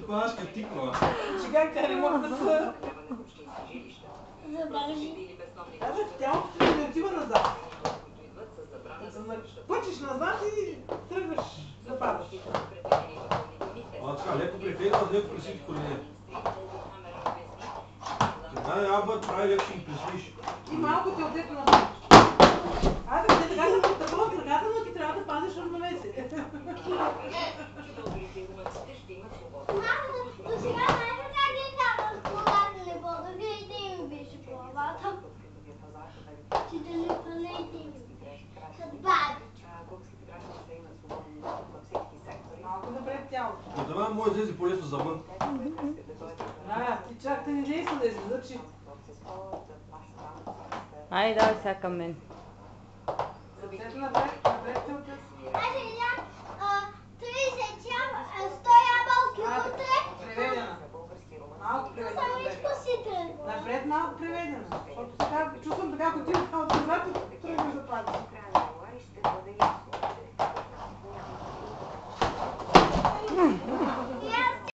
Пашка тиква. Чекай, тя не може да се... Тя общо не отива назад. Пъчиш назад и тръгваш да падаш. Така, леко префейдал, леко пресити колене. Сега Аба прави леко ще ги пресвиш. И малко те отдето напред. Аз да те така такова краката, но ти трябва да пазиш равновесие. Мамо, до сега знаеш ли как ги казвам, когато не бъдоха и да им беше главата? Че да не пълнете им като баби. Малко напред тялото. Но това може да излезе по-лесно завън. Ти чак да не действа да излъчи. Айде, давай сега към мен. Сърцето напред, напред те отдето. Аз видях 30 100 ябълки вътре. Преведена. Малко преведена. Самичко си тръгва. Напред малко преведена. Защото сега чувствам така, ако ти отзад,